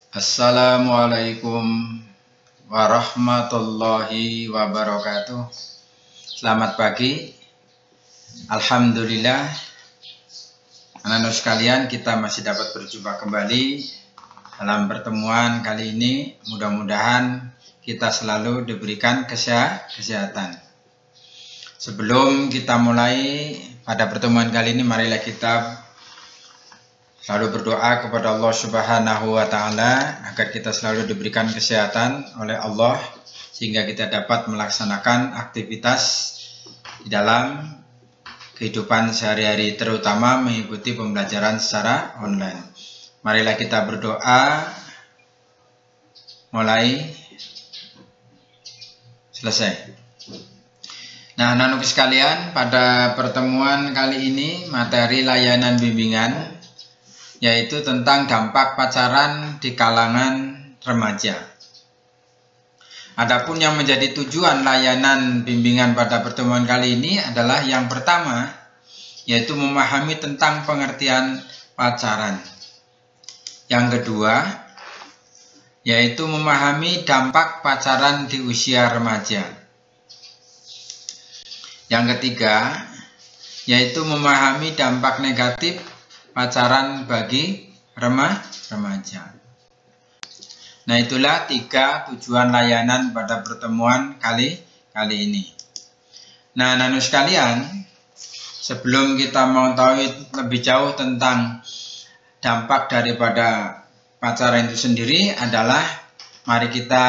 Assalamualaikum warahmatullahi wabarakatuh. Selamat pagi. Alhamdulillah, anak-anak sekalian, kita masih dapat berjumpa kembali dalam pertemuan kali ini. Mudah-mudahan kita selalu diberikan kesehatan. Sebelum kita mulai pada pertemuan kali ini, marilah kita selalu berdoa kepada Allah Subhanahu wa Ta'ala agar kita selalu diberikan kesehatan oleh Allah sehingga kita dapat melaksanakan aktivitas di dalam kehidupan sehari-hari, terutama mengikuti pembelajaran secara online. Marilah kita berdoa mulai selesai. Nah, anak-anak sekalian, pada pertemuan kali ini materi layanan bimbingan yaitu tentang dampak pacaran di kalangan remaja. Adapun yang menjadi tujuan layanan bimbingan pada pertemuan kali ini adalah yang pertama, yaitu memahami tentang pengertian pacaran. Yang kedua, yaitu memahami dampak pacaran di usia remaja. Yang ketiga, yaitu memahami dampak negatif pacaran bagi remaja. Nah, itulah 3 tujuan layanan pada pertemuan kali ini. Nah, anak-anak sekalian, sebelum kita mengetahui lebih jauh tentang dampak daripada pacaran itu sendiri adalah mari kita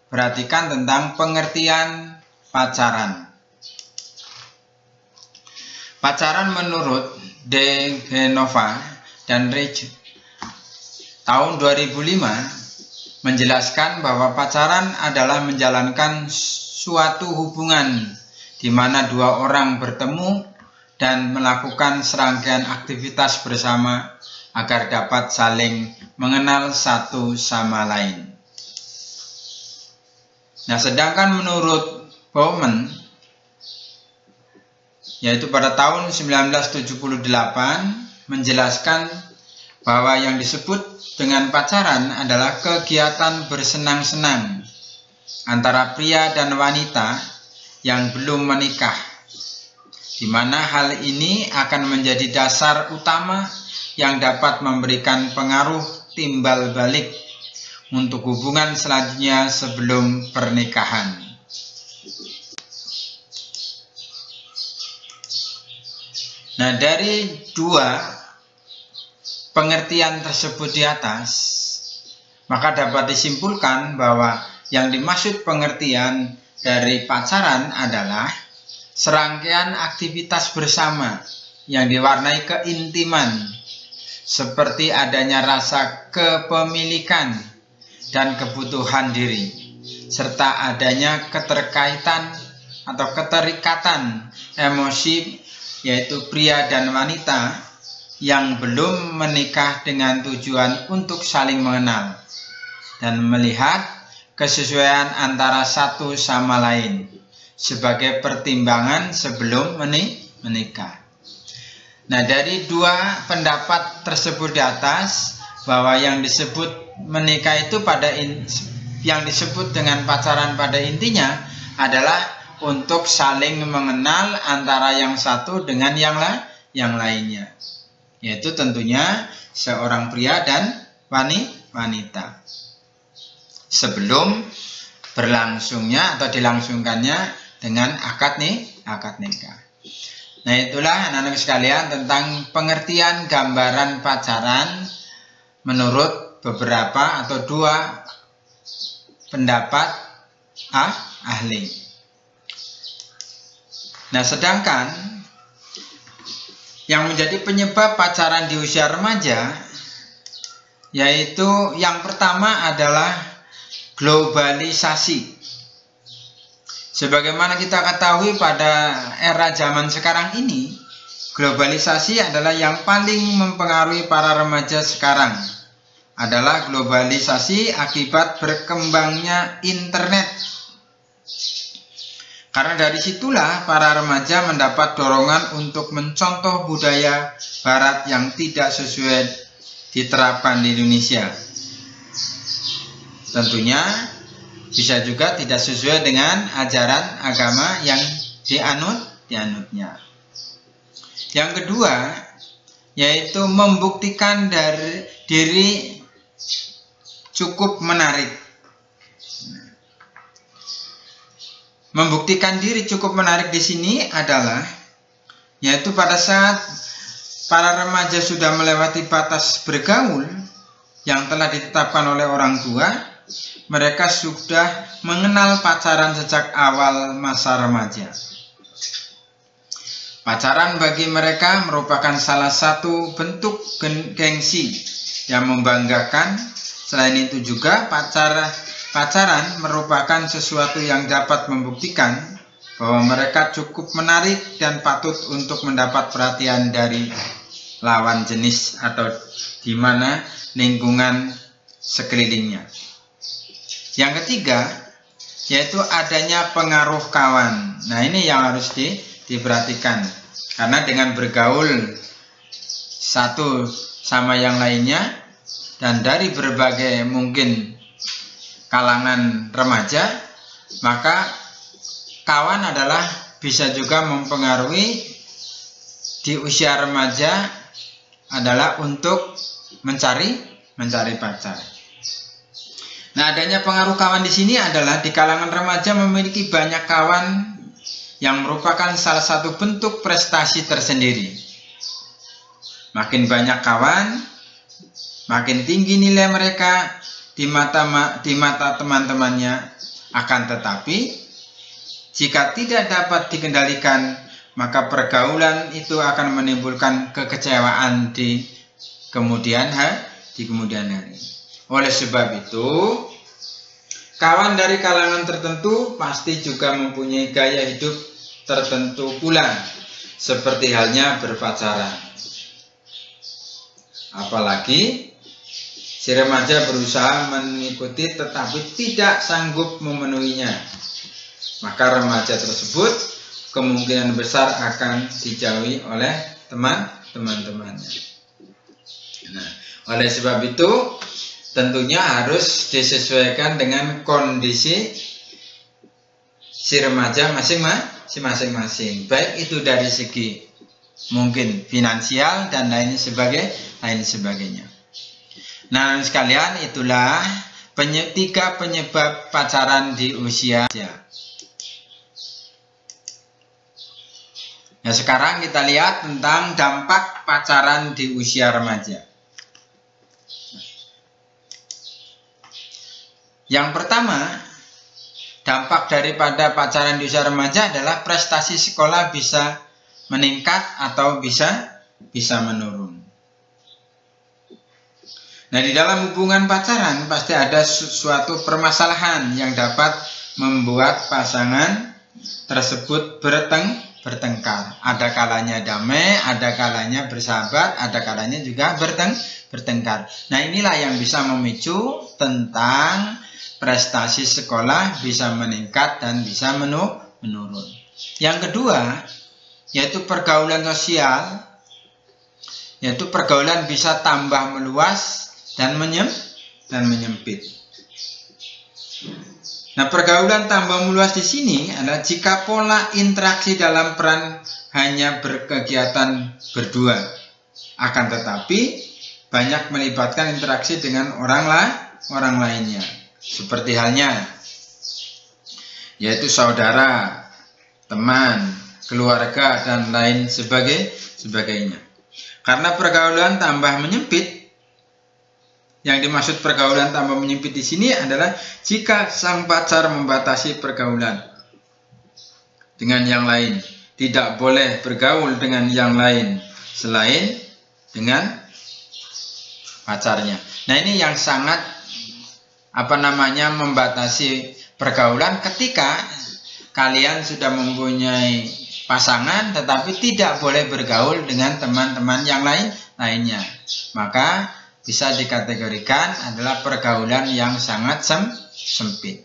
perhatikan tentang pengertian pacaran. Pacaran menurut De Genova dan Rich tahun 2005 menjelaskan bahwa pacaran adalah menjalankan suatu hubungan di mana 2 orang bertemu dan melakukan serangkaian aktivitas bersama agar dapat saling mengenal satu sama lain. Nah, sedangkan menurut Bowman, yaitu pada tahun 1978 menjelaskan bahwa yang disebut dengan pacaran adalah kegiatan bersenang-senang antara pria dan wanita yang belum menikah, di mana hal ini akan menjadi dasar utama yang dapat memberikan pengaruh timbal balik untuk hubungan selanjutnya sebelum pernikahan. Nah, dari 2 pengertian tersebut di atas, maka dapat disimpulkan bahwa yang dimaksud pengertian dari pacaran adalah serangkaian aktivitas bersama yang diwarnai keintiman, seperti adanya rasa kepemilikan dan kebutuhan diri, serta adanya keterkaitan atau keterikatan emosi, yaitu pria dan wanita yang belum menikah dengan tujuan untuk saling mengenal dan melihat kesesuaian antara satu sama lain sebagai pertimbangan sebelum menikah. Nah, dari 2 pendapat tersebut di atas, bahwa yang disebut menikah itu yang disebut dengan pacaran pada intinya adalah untuk saling mengenal antara yang satu dengan yang lainnya, yaitu tentunya seorang pria dan wanita sebelum berlangsungnya atau dilangsungkannya dengan akad nikah. Nah, itulah anak-anak sekalian tentang pengertian gambaran pacaran menurut beberapa atau 2 pendapat ahli. Nah, sedangkan yang menjadi penyebab pacaran di usia remaja, yaitu yang pertama adalah globalisasi. Sebagaimana kita ketahui pada era zaman sekarang ini, globalisasi adalah yang paling mempengaruhi para remaja sekarang. Adalah globalisasi akibat berkembangnya internet. Karena dari situlah para remaja mendapat dorongan untuk mencontoh budaya barat yang tidak sesuai diterapkan di Indonesia. tentunya bisa juga tidak sesuai dengan ajaran agama yang dianutnya. Yang kedua, yaitu membuktikan dari diri cukup menarik. Membuktikan diri cukup menarik di sini adalah yaitu pada saat para remaja sudah melewati batas bergaul yang telah ditetapkan oleh orang tua, mereka sudah mengenal pacaran sejak awal masa remaja. Pacaran bagi mereka merupakan salah satu bentuk gengsi yang membanggakan. Selain itu juga pacaran merupakan sesuatu yang dapat membuktikan bahwa mereka cukup menarik dan patut untuk mendapat perhatian dari lawan jenis atau di mana lingkungan sekelilingnya. Yang ketiga, yaitu adanya pengaruh kawan. Nah, ini yang harus diperhatikan. Karena dengan bergaul satu sama yang lainnya dan dari berbagai mungkin kalangan remaja, maka kawan adalah bisa juga mempengaruhi di usia remaja adalah untuk mencari pacar. Nah, adanya pengaruh kawan di sini adalah di kalangan remaja memiliki banyak kawan yang merupakan salah satu bentuk prestasi tersendiri. Makin banyak kawan, makin tinggi nilai mereka di mata teman-temannya. Akan tetapi, jika tidak dapat dikendalikan, maka pergaulan itu akan menimbulkan kekecewaan di kemudian hari. Oleh sebab itu, kawan dari kalangan tertentu pasti juga mempunyai gaya hidup tertentu pula, seperti halnya berpacaran. Apalagi si remaja berusaha mengikuti tetapi tidak sanggup memenuhinya, maka remaja tersebut kemungkinan besar akan dijauhi oleh teman-temannya. Nah, oleh sebab itu tentunya harus disesuaikan dengan kondisi si remaja masing-masing, baik itu dari segi mungkin finansial dan lain sebagainya. Nah, sekalian, itulah tiga penyebab pacaran di usia. Nah, sekarang kita lihat tentang dampak pacaran di usia remaja. Yang pertama, dampak daripada pacaran di usia remaja adalah prestasi sekolah bisa meningkat atau bisa menurun. Nah, di dalam hubungan pacaran pasti ada suatu permasalahan yang dapat membuat pasangan tersebut bertengkar. Ada kalanya damai, ada kalanya bersahabat, ada kalanya juga bertengkar. Nah, inilah yang bisa memicu tentang prestasi sekolah bisa meningkat dan bisa menurun. Yang kedua, yaitu pergaulan sosial, yaitu pergaulan bisa tambah meluas dan menyempit. Nah, pergaulan tambah meluas di sini adalah jika pola interaksi dalam peran hanya berkegiatan berdua, akan tetapi banyak melibatkan interaksi dengan orang lainnya, seperti halnya yaitu saudara, teman, keluarga dan lain sebagainya. Karena pergaulan tambah menyempit, yang dimaksud pergaulan tambah menyempit di sini adalah jika sang pacar membatasi pergaulan dengan yang lain, tidak boleh bergaul dengan yang lain selain dengan pacarnya. Nah, ini yang sangat membatasi pergaulan ketika kalian sudah mempunyai pasangan tetapi tidak boleh bergaul dengan teman-teman yang lainnya. Maka bisa dikategorikan adalah pergaulan yang sangat sempit.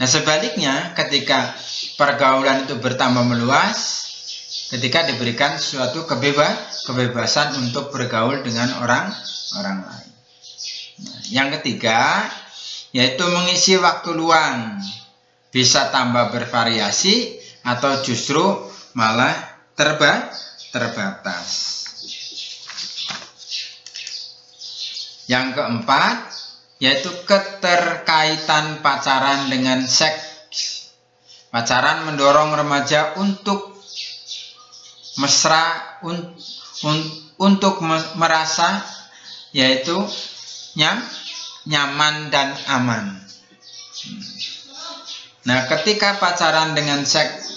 Nah, sebaliknya ketika pergaulan itu bertambah meluas, ketika diberikan suatu kebebasan untuk bergaul dengan orang lain. Nah, yang ketiga, yaitu mengisi waktu luang, bisa tambah bervariasi atau justru malah terbatas. Yang keempat, yaitu keterkaitan pacaran dengan seks. Pacaran mendorong remaja untuk mesra, untuk merasa yaitu nyaman dan aman. Nah, ketika pacaran dengan seks,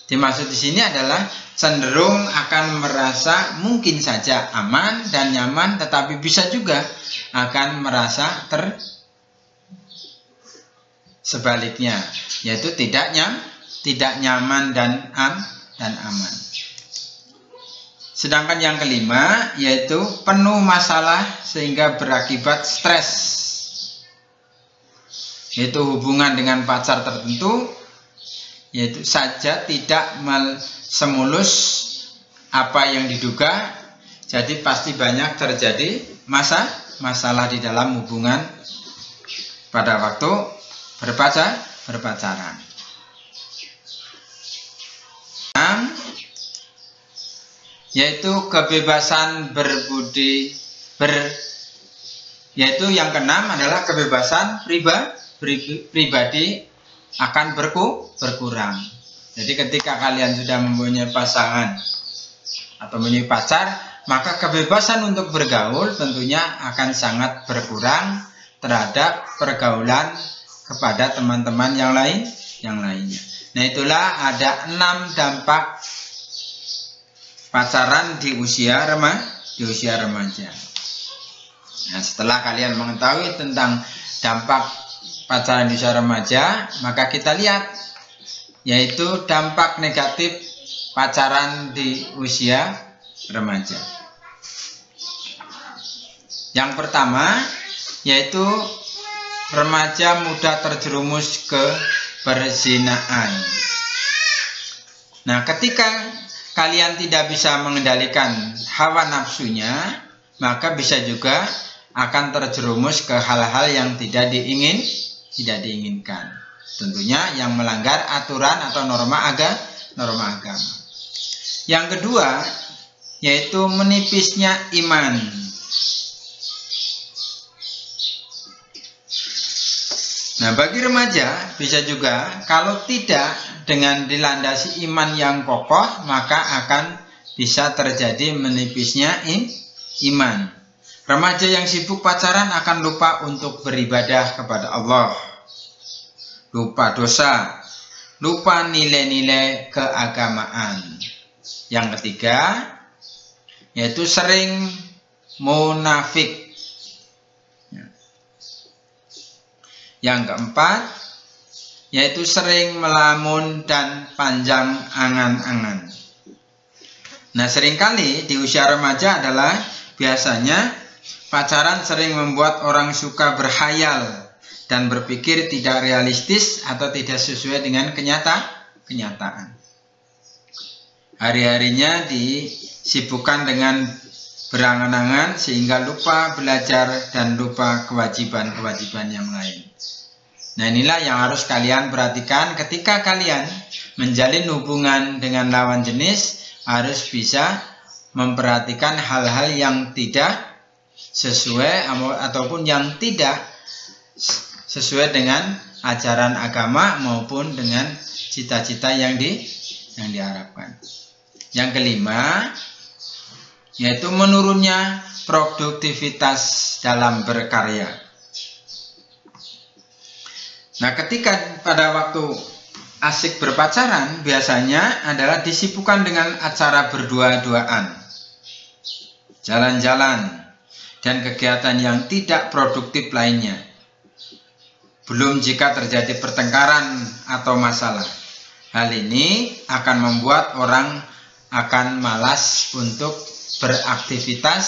dimaksud di sini adalah cenderung akan merasa mungkin saja aman dan nyaman, tetapi bisa juga akan merasa sebaliknya, yaitu tidak nyaman dan aman. Sedangkan yang kelima, yaitu penuh masalah sehingga berakibat stres, yaitu hubungan dengan pacar tertentu yaitu saja tidak semulus apa yang diduga, jadi pasti banyak terjadi masalah di dalam hubungan pada waktu berpacaran. Yaitu kebebasan yaitu yang keenam adalah kebebasan pribadi akan berkurang. Jadi ketika kalian sudah mempunyai pasangan atau mempunyai pacar, maka kebebasan untuk bergaul tentunya akan sangat berkurang terhadap pergaulan kepada teman-teman yang lainnya. Nah, itulah ada 6 dampak pacaran di usia remaja. Nah, setelah kalian mengetahui tentang dampak pacaran di usia remaja, maka kita lihat yaitu dampak negatif pacaran di usia remaja. Yang pertama yaitu remaja mudah terjerumus ke perzinahan. Nah, ketika kalian tidak bisa mengendalikan hawa nafsunya, maka bisa juga akan terjerumus ke hal-hal yang tidak diinginkan. Tentunya yang melanggar aturan atau norma agama. Yang kedua, yaitu menipisnya iman. Nah, bagi remaja bisa juga kalau tidak dengan dilandasi iman yang kokoh, maka akan bisa terjadi menipisnya iman. Remaja yang sibuk pacaran akan lupa untuk beribadah kepada Allah, lupa dosa, lupa nilai-nilai keagamaan. Yang ketiga, yaitu sering munafik. Yang keempat, yaitu sering melamun dan panjang angan-angan. Nah, seringkali di usia remaja adalah biasanya pacaran sering membuat orang suka berhayal dan berpikir tidak realistis atau tidak sesuai dengan kenyataan. Hari-harinya disibukkan dengan berangan-angan sehingga lupa belajar dan lupa kewajiban-kewajiban yang lain. Nah, inilah yang harus kalian perhatikan ketika kalian menjalin hubungan dengan lawan jenis, harus bisa memperhatikan hal-hal yang tidak sesuai ataupun yang tidak sesuai dengan ajaran agama maupun dengan cita-cita yang diharapkan. Yang kelima, yaitu menurunnya produktivitas dalam berkarya. Nah, ketika pada waktu asik berpacaran biasanya adalah disibukkan dengan acara berdua-duaan, jalan-jalan, dan kegiatan yang tidak produktif lainnya. Belum jika terjadi pertengkaran atau masalah. Hal ini akan membuat orang akan malas untuk beraktivitas,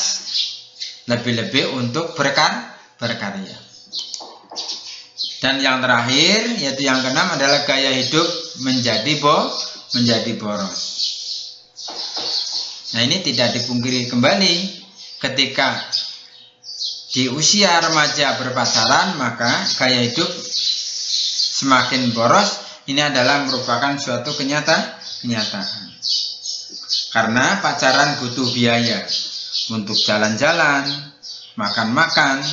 lebih-lebih untuk berkarya. Dan yang terakhir, yaitu yang keenam adalah gaya hidup menjadi boros. Nah, ini tidak dipungkiri kembali ketika di usia remaja berpacaran, maka gaya hidup semakin boros. Ini adalah merupakan suatu kenyataan. Karena pacaran butuh biaya untuk jalan-jalan, makan-makan,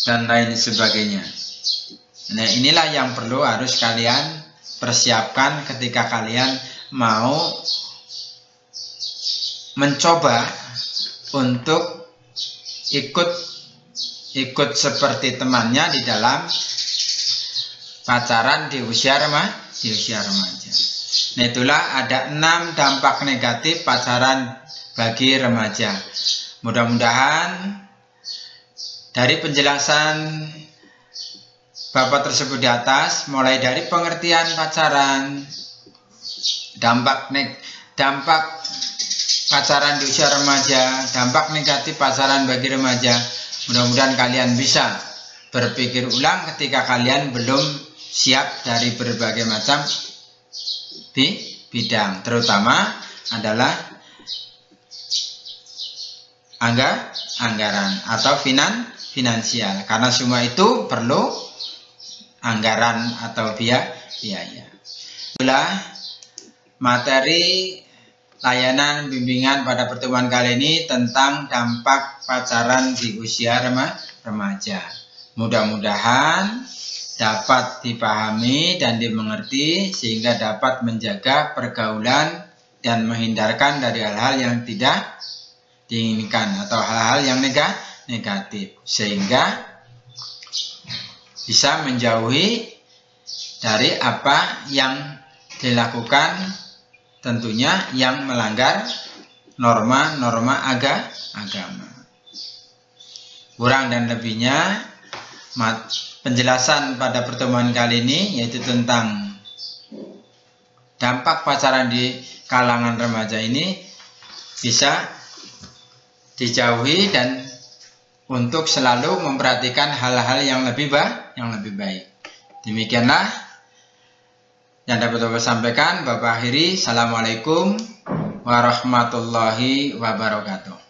dan lain sebagainya. Nah, inilah yang perlu harus kalian persiapkan ketika kalian mau mencoba untuk ikut seperti temannya di dalam pacaran di usia remaja. Nah, itulah ada 6 dampak negatif pacaran bagi remaja. Mudah-mudahan dari penjelasan Bapak tersebut di atas, mulai dari pengertian pacaran, dampak pacaran di usia remaja, dampak negatif pacaran bagi remaja, mudah-mudahan kalian bisa berpikir ulang ketika kalian belum siap dari berbagai macam bidang, terutama adalah anggaran atau finansial, karena semua itu perlu anggaran atau biaya. Itulah materi layanan bimbingan pada pertemuan kali ini tentang dampak pacaran di usia remaja. Mudah-mudahan dapat dipahami dan dimengerti sehingga dapat menjaga pergaulan dan menghindarkan dari hal-hal yang tidak diinginkan atau hal-hal yang negatif, sehingga bisa menjauhi dari apa yang dilakukan, tentunya yang melanggar norma-norma agama. Kurang dan lebihnya penjelasan pada pertemuan kali ini yaitu tentang dampak pacaran di kalangan remaja ini bisa dijauhi dan untuk selalu memperhatikan hal-hal yang lebih baik. Demikianlah yang dapat Bapak sampaikan. Bapak akhiri. Assalamualaikum warahmatullahi wabarakatuh.